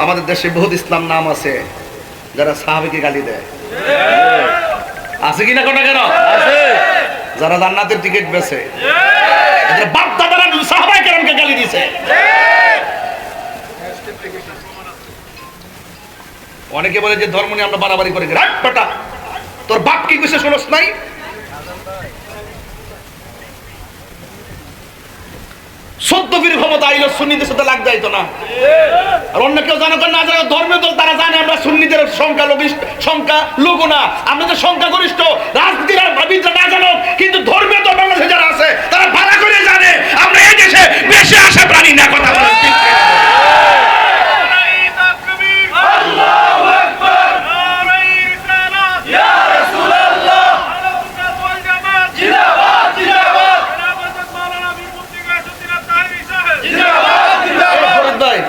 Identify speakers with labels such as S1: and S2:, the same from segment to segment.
S1: আমাদের দেশে বহুত ইসলাম নাম আছে যারা সাহাবীকে গালি দেয়, আছে কিনা কথা কেন? যারা জান্নাতের টিকিট বেচে, বাপ দাদারা সাহাবায়ে কেরামকে গালি দিয়েছে। অনেকে বলে যে ধর্ম নিয়ে আমরা বাড়াবাড়ি করে রাখ বেটা, তোর বাপ কি কইছে শুনস নাই? সত্য ফিরে ক্ষমতা আইলো সুন্নিদের সাথে লাগ যাইতো না। আর অন্য কেউ জানো না যারা ধর্মীয় দল তারা জানে আমরা সুন্নিদের সংখ্যা লোক না, আমরা তো সংখ্যা গরিষ্ঠ। রাজনীতির আর ভাবিরা না জানো, কিন্তু ধর্মীয় দল বাংলাদেশে যারা আছে তারা ভালো করে জানে আমরা এই দেশে বেশি আশা প্রাণী না। কথা বলেন ঠিক কিনা?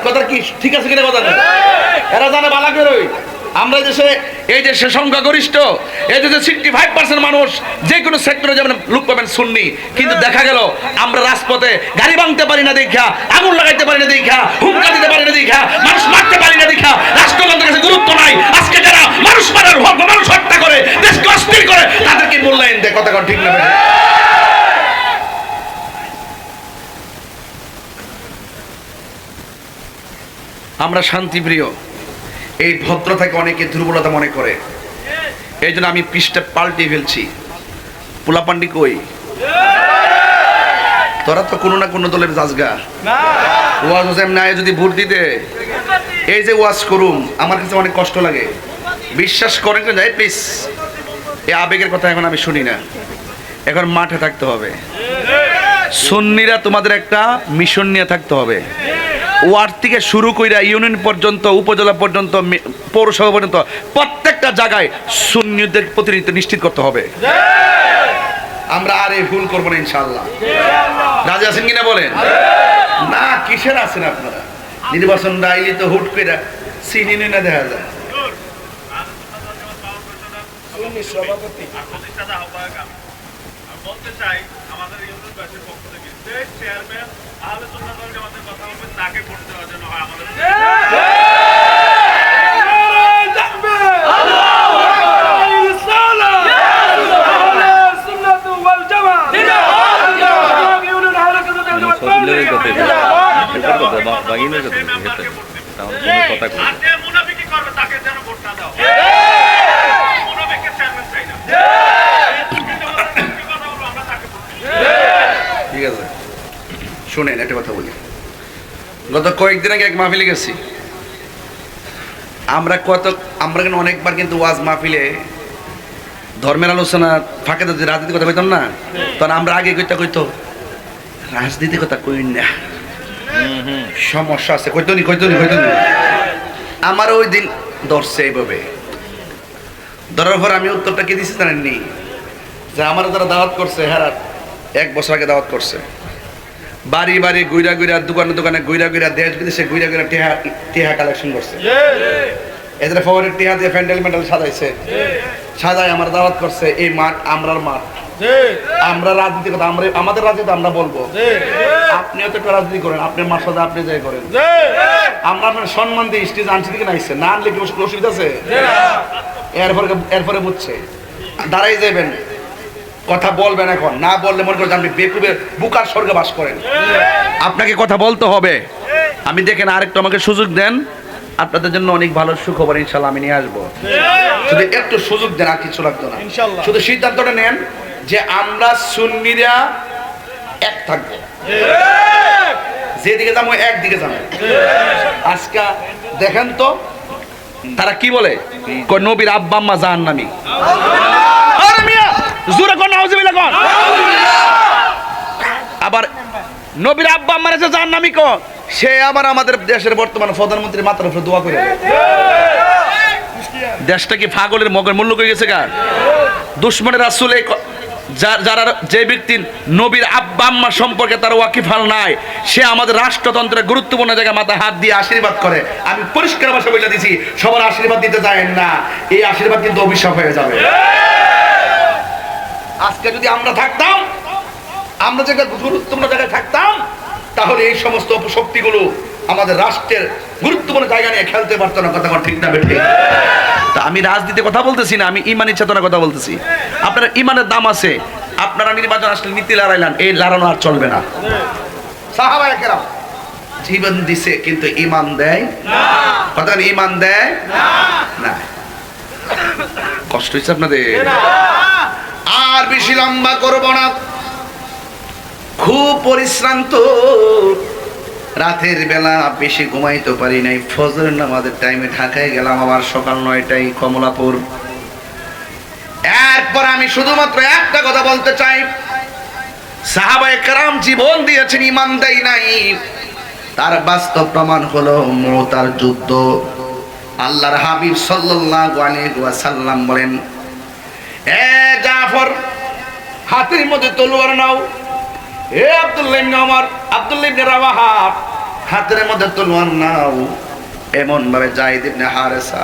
S1: কথা কি ঠিক আছে কিনা? কথা এরা জানে বালা করে আমরা এই দেশে সংখ্যাগরিষ্ঠ, এই দেশে 65% মানুষ যে কোনো সেক্টরে যেমন লোক পাবেন সুন্নি, কিন্তু দেখা গেল আমরা রাজপথে গাড়ি ভাঙতে পারি না দেখা, আগুন লাগাইতে পারি না দেখা, হুমকা দিতে পারি না দেখা, মানুষ মারতে পারি না দেখা, রাষ্ট্রযন্ত্রের কাছে গুরুত্ব নাই। আজকে যারা মানুষ মারার হক, মানুষ হত্যা করে, দেশকে অস্থির করে, তাদেরকে মূল্যায়ন দেয়। কথা ঠিক না? আমরা শান্তিপ্রিয়, এই ভদ্রতাকে অনেকে দুর্বলতা মনে করে, এই জন্য আমি পৃষ্ঠা পাল্টিয়ে ফেলছি। পোলাপান্ডি কই? তোরা তো কোনো না কোনো দলের জাজগা। ওয়াজ হোসেন নাই যদি ভোট দিতে, এই যে ওয়াজ করুম আমার কাছে অনেক কষ্ট লাগে। বিশ্বাস করেন না, যাই প্লিজ, এই আবেগের কথা এখন আমি শুনি না। এখন মাঠে থাকতে হবে। সুন্নিরা তোমাদের একটা মিশন নিয়ে থাকতে হবে। ওয়ার্ড থেকে শুরু কইরা ইউনিয়ন পর্যন্ত, উপজেলা পর্যন্ত, পৌরসভা পর্যন্ত প্রত্যেকটা জায়গায় সুন্নিদের প্রতিনিধিত্ব নিশ্চিত করতে হবে। আমরা আর এই ভুল করবো না ইনশাআল্লাহ। রাজি আছেন কিনা বলেন? না কিসের আছেন আপনারা? নির্বাচন আইলে তো হুট করে চিনি না দেখা যায়। বলতে চাই আমাদের ইউনিয়ন ব্যাচের পক্ষ থেকে যে চেয়ারম্যান আহলে সুন্নাত ওয়াল জামাতের কথা বলবেন তাকে ভোট দেওয়ার জন্য হয় আমাদের। আল্লাহু আকবার, রিসালাত আহলে সুন্নাত ওয়াল জামাত জিন্দাবাদ, ইউনিয়ন আহলে সুন্নাত ওয়াল জামাত আর যে মুনাফিকি করবে তাকে যেন ভোট না দাও। মুনাফিকের চেয়ারম্যান চাই না। ঠিক আছে, শুনেন একটা কথা বলি। গত কয়েকদিন আগে এক মাহফিলে গেছি আমরা কিন্তু অনেকবার কিন্তু ওয়াজ মাহফিলে ধর্মের আলোচনা ফাঁকে যদি রাজনীতি কথা কইতাম না, তখন আমরা আগে কইতো রাজনীতি কথা কই না, সমস্যা আছে, কইতো নি। আমার ওই দিন ধরছে এইভাবে, ধরার পর আমি উত্তরটা কে দিছি জানেননি? যে আমার যারা দাওয়াত করছে হ্যাঁ 1 বছর আগে দাওয়াত করছে, বাড়ি বাড়ি গুইরা দোকানে গুইরা দেশ বিদেশে গুইরা টিহা কালেকশন করছে। এদের ফেভারিট টিহা দিয়ে প্যান্ডেল সাজাইছে, সাজায় আমার দাওয়াত করছে। এই মাঠ আমরার মাঠ, আমরা রাজনীতি কথা আমাদের রাজনীতি আমরা বলবো। আপনিও তো একটু রাজনীতি করেন, আপনার মাঠ সাজা আপনি যাই করেন। আমরা আপনার সম্মান দিয়ে স্টেজ আনছি দিকে নাইছে না, আনলে কি অসুবিধা আছে? এরপরে বুঝছে দাঁড়াই যাবেন, কথা বলবেন। এখন না বললে মনে করেন আপনি বেকুবের বুকার স্বর্গে বাস করেন। আপনাকে কথা বলতে হবে। আমি দেখেন আরেকটু আমাকে সুযোগ দেন, আপনাদের জন্য অনেক ভালো সুখবর ইনশাআল্লাহ আমি নিয়ে আসবো। শুধু একটু সুযোগ দেন, আর কিছু লাগতো না। শুধু সিদ্ধান্তটা নেন যে আমরা সুন্নিরা এক থাকবো, যেদিকে যাবো একদিকে যাবো। আজকে দেখেন তো তারা কি বলে, নবীর আব্বা আম্মা জাহান্নামী। আবার নবীর আব্বা আম্মার কাছে জাহান্নামী কো, সে আবার আমাদের দেশের বর্তমান প্রধানমন্ত্রী মাথার উপরে দোয়া করে। দেশটা কি পাগলের মগের মূল্য হয়ে গেছে গা? দুশমনের রাসূল যারা যে ব্যক্তি নবীর আব্বা আম্মা সম্পর্কে তার ওয়াকিফাল নাই, সে আমাদের রাষ্ট্রতন্ত্রের গুরুত্বপূর্ণ জায়গায় মাথা হাত দিয়ে আশীর্বাদ করে। আমি পরিষ্কার ভাষা বলে দিছি, সবার আশীর্বাদ দিতে যাবেন না, এই আশীর্বাদ কিন্তু অভিশাপ হয়ে যাবে। আজকে যদি আমরা থাকতাম, আমরা জায়গায় গুরুত্বপূর্ণ জায়গায় থাকতাম, তাহলে এই সমস্ত অপশক্তিগুলো আমাদের রাষ্ট্রের গুরুত্বপূর্ণ জায়গা নিয়ে খেলতে পারতো না। কথা ঠিক না বেঠিক? তা আমি রাজনীতি কথা বলতেছি না, আমি ইমানি চেতনার কথা বলতেছি। আপনার ইমানের দাম আছে, আপনারা নির্বাচন আসলে নীতি লড়াইলেন, এই লড়ানো আর চলবে না। সাহাবায়ে কেরাম জীবন দিছে কিন্তু ইমান দেয় না। কথা ইমান দেয় না। কষ্ট হচ্ছে আপনাদের? আর বেশি লম্বা করব না, খুব পরিশ্রান্ত, রাতের বেলা বেশি ঘুমাইতে পারি নাই। ফজরের নামাজের টাইমে ঢাকায় গেলাম, আবার সকাল 9টায় কমলাপুর। এরপর আমি শুধুমাত্র একটা কথা বলতে চাই, সাহাবায়ে কেরাম জীবন দিয়েছেন, ইমান দেয় নাই। তার বাস্তব প্রমাণ হলো মুতার যুদ্ধ। আল্লাহর হাবিব সাল্লাল্লাহু আলাইহি ওয়াসাল্লাম বলেন, এ জাফর, হাতের মধ্যে তলোয়ার নাও। এ আব্দুল্লাহ ইবনে ওমর, আব্দুল্লাহ ইবনে রাওয়াহা, হাতের মধ্যে তলোয়ার নাও। এমন ভাবে যায়েদ ইবনে হারেসা,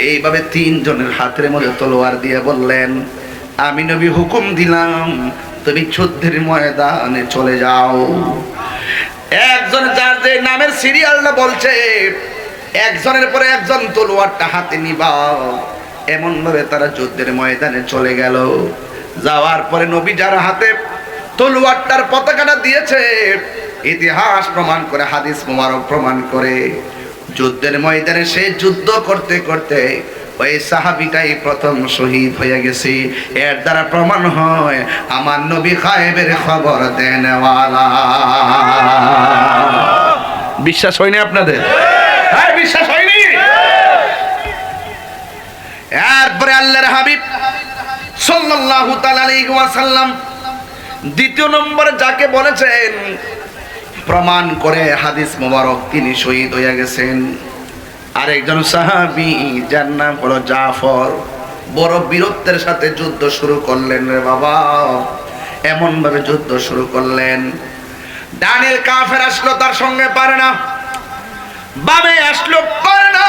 S1: এইভাবে তিনজনের হাতের মধ্যে তলোয়ার দিয়ে বললেন, আমি নবী হুকুম দিলাম, তুমি যুদ্ধের ময়দানে চলে যাও। একজন যার যে নামের সিরিয়ালটা বলছে, একজনের পরে একজন তলোয়ারটা হাতে নিবাও। এমন ভাবে তারা যুদ্ধের ময়দানে চলে গেল। যাওয়ার পরে নবী যার হাতে তলোয়ারটার পতাকাটা দিয়েছে, ইতিহাস প্রমাণ করে, হাদিস মুবারক প্রমাণ করে, যুদ্ধের ময়দানে সে যুদ্ধ করতে করতে ওই সাহাবীটাই প্রথম শহীদ হয়ে গেছে। এর দ্বারা প্রমাণ হয় আমার নবী গায়েবের খবর দেনওয়ালা। বিশ্বাস হয়নি আপনাদের? হ্যাঁ, বিশ্বাস হয়নি? এরপরে আল্লাহর হাবিব সাল্লাল্লাহু তাআলা আলাইহি ওয়াসাল্লাম দ্বিতীয় নম্বরে যাকে বলেছেন, প্রমাণ করে হাদিস মোবারক, তিনি শহীদ হয়ে গেছেন। আরেকজন সাহাবী যার নাম হলো জাফর, বড় বীরত্বের সাথে যুদ্ধ শুরু করলেন রে বাবা। এমন ভাবে যুদ্ধ শুরু করলেন, ডানের কাফের আসলো, তার সঙ্গে পারে না। বামে আসলো, পারে না।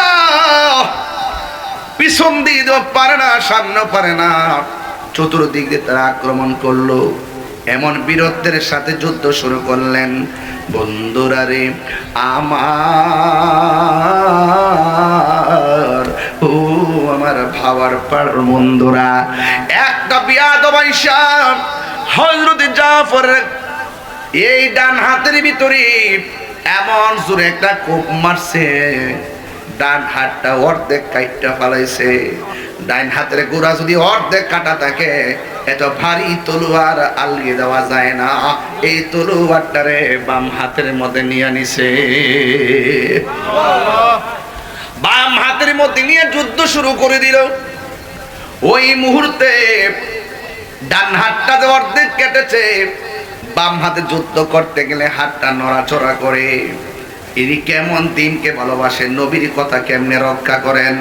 S1: পিছন দিকে পারে না, সামনে পারে না। চতুর্দিক দিয়ে তারা আক্রমণ করলো। এমন বীরত্বের সাথে যুদ্ধ শুরু করলেন। বন্ধুরা রে আমার, ও আমার ভাবার পার বন্ধুরা, একটা বিয়াদব আইসা হযরত জাফরের এই ডান হাতের ভিতরে এমন জোরে একটা কোপ মারছে, ডান হাতটা অর্ধেক কাইটটা ফেলাইছে। ডান হাতের গোড়া যদি অর্ধেক কাটা থাকে, এত ভারী তলোয়ার আলগিয়ে দেওয়া যায় না। এই তলোয়ারটারে বাম হাতের মধ্যে নিয়ে নিছে। বাম হাতের মধ্যে নিয়ে যুদ্ধ শুরু করে দিল। ওই মুহূর্তে ডান হাতটা যে অর্ধেক কেটেছে, বাম হাতে যুদ্ধ করতে গেলে হাতটা নড়াচড়া করে। ইনি কেমন দিনকে ভালোবাসেন, নবীর কথা কেমনে রক্ষা করেন।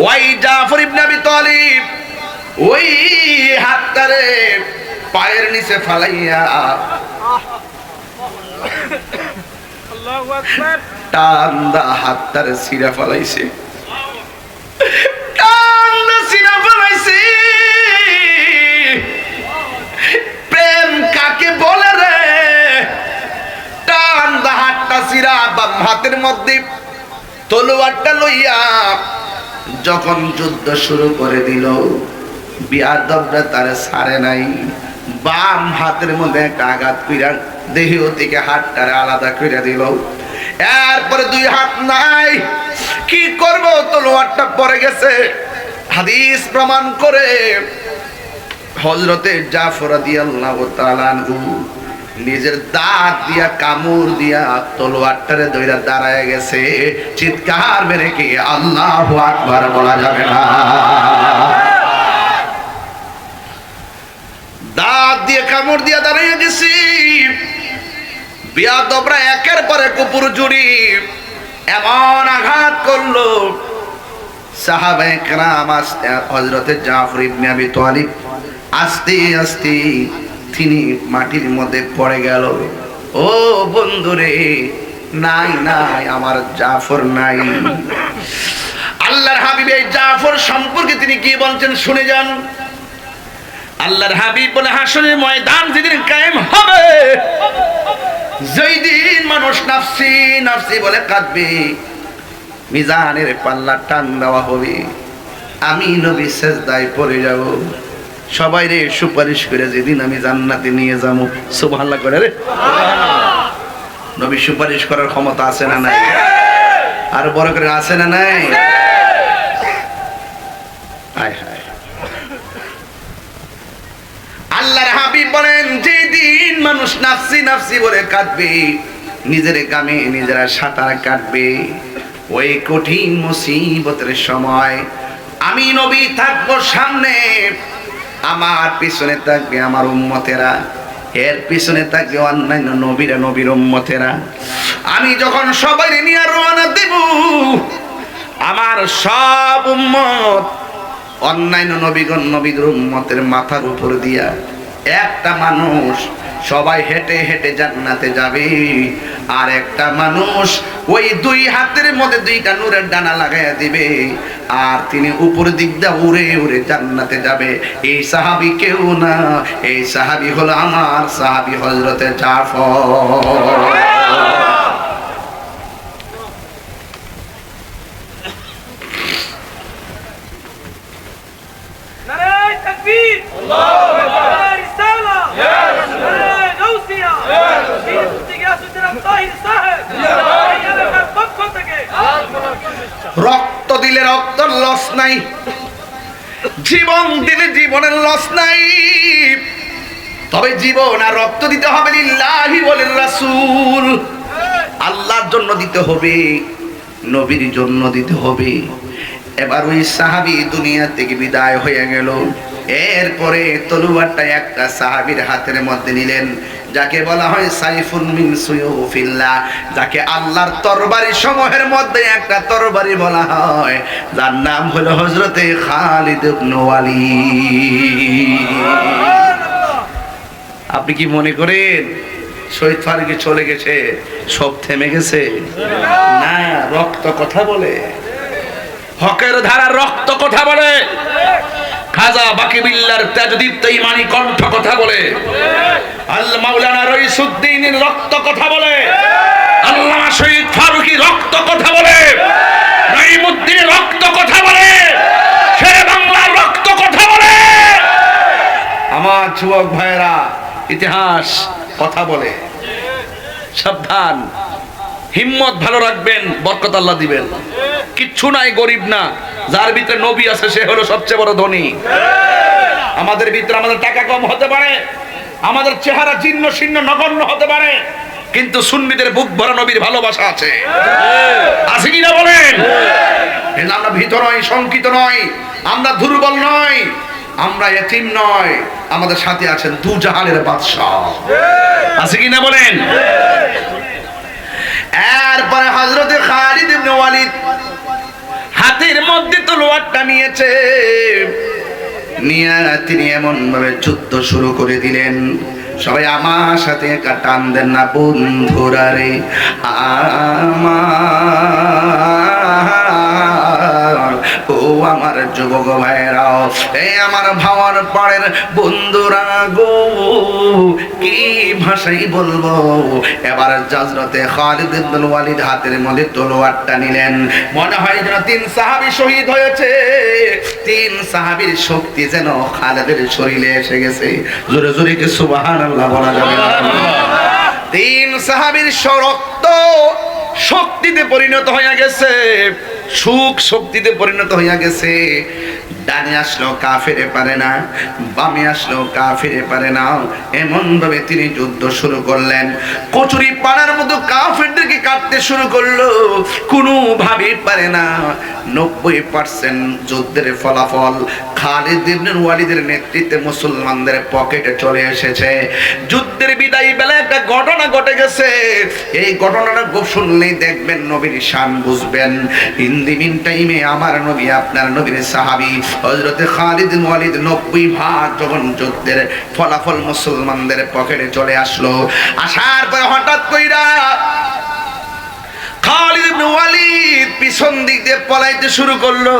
S1: ওই জাফর ইবনে আবি তালিব ওই হাতটারে পায়ের নিচে ফালাইয়া আল্লাহু আকবার টান্দা হাতটারে ছিঁড়া ফেলাইছে। টান্দা ছিঁড়া ফেলাইছে। প্রেম কাকে বলে রে? টান্দা হাতটা ছিঁড়া বাম হাতের মধ্যে তলোয়ারটা লইয়া যখন যুদ্ধ শুরু করে দিল, বিয়াদবরা তারে ছাড়ে নাই। বাম হাতের মধ্যে একটা আঘাত কইরা দেহ থেকে হাতটারে আলাদা করে দিল। এরপরে দুই হাত নাই, কি করব? তলোয়ারটা পড়ে গেছে। হাদিস প্রমাণ করে হযরতে জাফর রাদিয়াল্লাহু তাআলা আনহু নিজের দাঁত দিয়া কামড় দিয়া তলোয়ারটারে ধইরা দাঁড়ায় গেছে। চিৎকার মেরে কি আল্লাহু আকবার বলা যাবে না? দাঁত দিয়ে কামড় দিয়া দাঁড়িয়ে গেছি। বিয়াদবরা একের পর এক উপর জুড়ি এমন আঘাত করলো, সাহাবায়ে কেরাম হযরতে জাফর ইবনে আবি তালিব আস্তে আস্তে তিনি মাটির মধ্যে পড়ে গেল। ও বন্ধুরে, নাই নাই, আমার জাফর নাই। আল্লাহর হাবিব এই জাফর সম্পর্কে তিনি কি বলছেন শুনে যান। আল্লাহর হাবিব বলে, হাসরের ময়দান যেদিন কায়েম হবে, যেই দিন মানুষ নাফসি নাফসি বলে কাঁদবে, মিজানের পাল্লা টান দেওয়া হবে, আমি নবী সেজদায় পড়ে যাব, সবাই রে সুপারিশ করে যেদিন আমি জান্নাতে নিয়ে যাবো। সুবহানাল্লাহ করে রে। নবী সুপারিশ করার ক্ষমতা আছে না নাই? আর বড় করে আছে না নাই? হায় হায়। আল্লাহর হাবিব বলেন, যেদিন মানুষ নাফসি নাফসি বলে কাঁদবে, নিজের গামে নিজেরা সাঁতার কাটবে, ওই কঠিন মুসিবতের সময় আমি নবী থাকবো সামনে, আমার পিছনে থাকবে আমার উম্মতেরা, এর পিছনে থাকবে অন্যান্য নবীরা, নবীর উম্মতেরা। আমি যখন সবাই নিয়ে রওনা দেব, আমার সব উম্মত অন্যান্য নবীগণ নবীদের উম্মতের মাথার উপর দিয়া একটা মানুষ সবাই হেঁটে হেঁটে জান্নাতে যাবে, আর একটা মানুষ ওই দুই হাতের মধ্যে দুইটা নূরের ডানা লাগাইয়া দিবে, আর তিনি উপর দিক দিয়ে উড়ে উড়ে জান্নাতে যাবে। এই সাহাবী কেউ না, এই সাহাবী হলো আমার সাহাবী হযরতে জাফর। রক্ত দিলে রক্ত লস নাই, জীবন দিলে জীবনের লস নাই, তবে জীবন আর রক্ত দিতে হবে লিল্লাহি ওয়ালির রাসূল, আল্লাহর জন্য দিতে হবে, নবীর জন্য দিতে হবে। এবার ওই সাহাবী দুনিয়া থেকে বিদায় হয়ে গেল, এরপরে তলোয়ারটা একটা সাহাবীর হাতের মধ্যে নিলেন, যাকে বলা হয় সাইফুন মিন সুয়ুফিল্লাহ, যাকে আল্লাহর তরবারি সমূহের মধ্যে একটা তরবারি বলা হয়, যার নাম হলো হযরতে খালিদ ইবনে ওয়ালিদ। আপনি কি মনে করেন শহীদ ফারুকী চলে গেছে, সব থেমে গেছে? না, রক্ত কথা বলে, হকের ধারা রক্ত কথা বলে, খাজা বাকি বিল্লার তেজদীপ্ত ঈমানী কণ্ঠ কথা বলে, আল মাওলানা রইসুদ্দিনের রক্ত কথা বলে, আল্লামা শহীদ ফারুকী রক্ত কথা বলে, নাঈমুদ্দিনের রক্ত কথা বলে, শেরে বাংলার রক্ত কথা বলে। আমার যুবক ভাইরা, ইতিহাস কথা বলে, সাবধান, হিম্মত ভালো রাখবেন, বরকত আল্লাহ দিবেন। কিচ্ছু নাই, গরিব না, যার ভিতরে নবী আছে সে হলো সবচেয়ে বড় ধনী। আমাদের ভিতরে আমাদের টাকা কম হতে পারে, আমাদের চেহারা জীর্ণ শীর্ণ নগণ্য হতে পারে, কিন্তু সুন্নিদের বুক ভরা নবীর ভালোবাসা আছে, আছে কিনা বলেন? আমরা ভীত নয়, শঙ্কিত নয়, আমরা দুর্বল নয়, আমরা এতিম নয়, আমাদের সাথে আছেন দু জাহানের বাদশা, আছে কিনা বলেন? এরপরে হযরতে খালিদ ইবনে ওয়ালিদ হাতের মধ্যে তলোয়ারটা নিয়েছে, নিয়ে তিনি এমন ভাবে যুদ্ধ শুরু করে দিলেন, সবাই আমার সাথে একটা টান দেন না বন্ধুরা রে, ও আমার যুবক ভাইরাও, এই আমার ভাওয়ার পাড়ের বন্ধুরা গো, কি ভাষাই বলবো। এবার হযরতে খালিদ ইবনে ওয়ালিদ হাতের মধ্যে তলোয়ারটা নিলেন, মনে হয় যেন 3 সাহাবী শহীদ হয়েছে, 3 সাহাবীর শক্তি যেন খালিদের শরীরে এসে গেছে। জোরে জোরে কি সুবহানাল্লাহ বলা যাবে না? 3 সাহাবীর রক্ত শক্তিতে পরিণত হয়ে গেছে, সুখ শক্তিতে পরিণত হয়ে গেছে। ডানে আসলো কাফেরে পারে না, বামে আসলো কাফেরে পারে না, এমন ভাবে তিনি যুদ্ধ শুরু করলেন। কচুরি পাড়ার মতো কাফেরদেরকে কাটতে শুরু করলো, কোনোভাবেই পারে না। 90% যুদ্ধের ফলাফল খালিদ ইবনে ওয়ালিদের নেতৃত্বে মুসলমানদের পকেটে চলে এসেছে। যুদ্ধের বিদায়ী বেলা একটা ঘটনা ঘটে গেছে, এই ঘটনাটা শুনলেই দেখবেন নবীর শান বুঝবেন। ইন দি মিন টাইমে আমার নবী, আপনার নবীর সাহাবী হযরতে খালিদ ইবনে ওয়ালিদ 90% যখন যুদ্ধের ফলাফল মুসলমানদের পকেটে চলে আসলো, আসার পরে হঠাৎ কইরা খালিদ ইবনে ওয়ালিদ পিছন দিক দিয়ে পলাইতে শুরু করলো,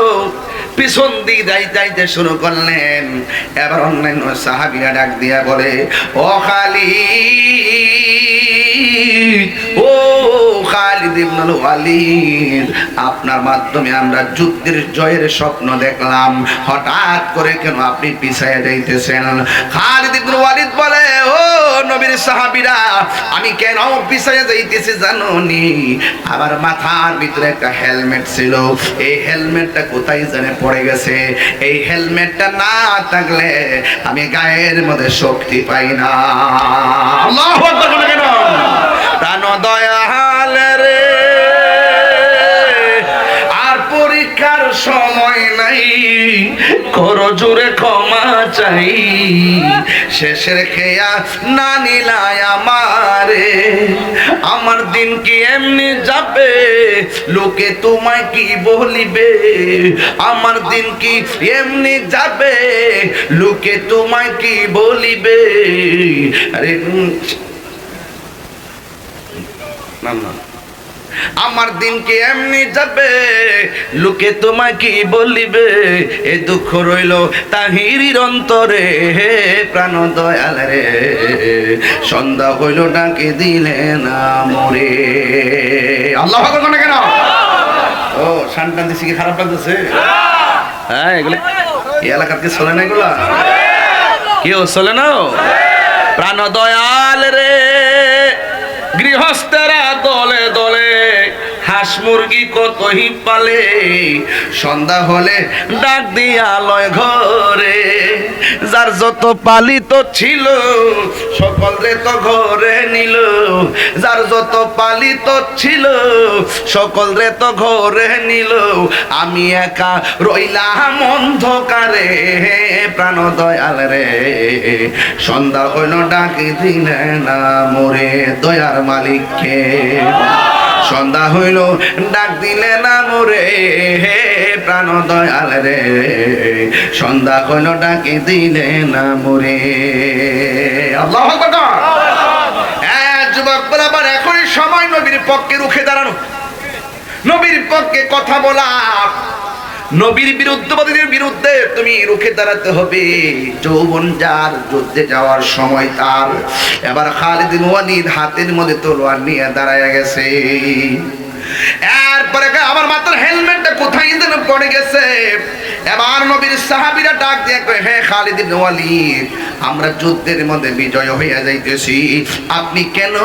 S1: পিছন দিক যাইতে শুরু করলেন। এবার অন্যান্য সাহাবীরা ডাক দিয়া বলে, ও খালিদ, ওয়ালিদ, ও খালিদ ইবনুল ওয়ালিদ, আপনার মাধ্যমে আমরা যুদ্ধের জয়ের স্বপ্ন দেখলাম, হঠাৎ করে কেন আপনি পিছায়া যাইতেছেন? খালিদ ইবনুল ওয়ালিদ বলে, ও নবীর সাহাবীরা, আমি কেন পিছায়া যাইতেছি জানোনি? আমার মাথার ভিতরে একটা হেলমেট ছিল, এই হেলমেটটা কোথায় জানে পড়ে গেছে। এই হেলমেটটা না থাকলে আমি গায়ের মধ্যে শক্তি পাই না। আল্লাহু আকবার বলে কেন? প্রাণ দয়াল রে, আর পরীক্ষার সময় নাই, করো জোরে ক্ষমা চাই, শেষের খেয়া না নিলাই আমারে, আমার দিন কি এমনি যাবে, লোকে তোমায় কি বলিবে, আমার দিন কি এমনি যাবে, লোকে তোমায় কি বলিবে। আরে না না, আমার দিন কি এমনি যাবে, লোকে তোমায় কি বলিবে, এ দুঃখ রইল তাহিরির অন্তরে, হে প্রাণ দয়াল রে, সন্ধ্যা হইল ডাকে দিলে না মরে। আল্লাহ আকবার না কেন? ও শানটান দিছি কি খারাপ লাগতেছে? হ্যাঁ, এগুলো এই এলাকার কি চলে না? এগুলা কেউ চলে না? প্রাণ দয়াল রে, গৃহস্থেরা দলে দলে হাঁস মুরগি কতই পালে, সন্ধ্যা হলে ডাক দিয়া লয় ঘরে, যার যত পালিত ছিল সকল রে তো ঘরে নিল, যার যত পালিত ছিল সকল রে তো ঘরে নিল, আমি একা রইলাম অন্ধকারে, প্রাণ দয়াল রে, সন্ধ্যা হইল ডাকি দিলে না মোরে, দয়ার মালিককে সন্ধ্যা হইল ডাক দিলে না মোরে, হে প্রাণ দয়াল রে, সন্ধ্যা হইল ডাকে দিলে না মোরে। আল্লাহু আকবার। যুবক বরাবর এখনই সময় নবীর পক্ষে রুখে দাঁড়ানো, নবীর পক্ষে কথা বলা, নবীর বিরুদ্ধবাদীদের বিরুদ্ধে তুমি রুখে দাঁড়াতে হবে। যৌবন যার, যুদ্ধে যাওয়ার সময় তার। এবার খালিদ বিন ওয়ালিদ হাতের মধ্যে তলোয়ার নিয়ে দাঁড়ায় গেছে। এরপরে আমার মাথার হেলমেটটা কোথায় যেন পড়ে গেছে। এবার নবীর সাহাবীরা ডাক দিয়ে কয়, হে খালিদ বিন ওয়ালিদ, আমরা যুদ্ধের মধ্যে বিজয় হইয়া যাইতেছি, আপনি কেন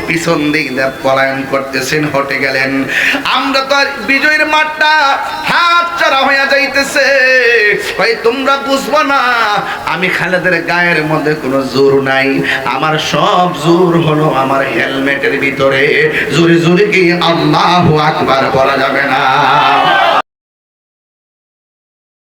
S1: পিছন দিক দিয়ে পলায়ন করতেছেন, হটে গেলেন? আমরা তো আর বিজয়ের মাঠটা হাত ছাড়া হইয়া যাইতেছে। ভাই তোমরা বুঝবো না, আমি খালেদের গায়ের মধ্যে কোনো জোর নাই, আমার সব জোর হলো আমার হেলমেটের ভিতরে। জোরে জোরে কি আল্লাহু আকবার বলা যাবে না?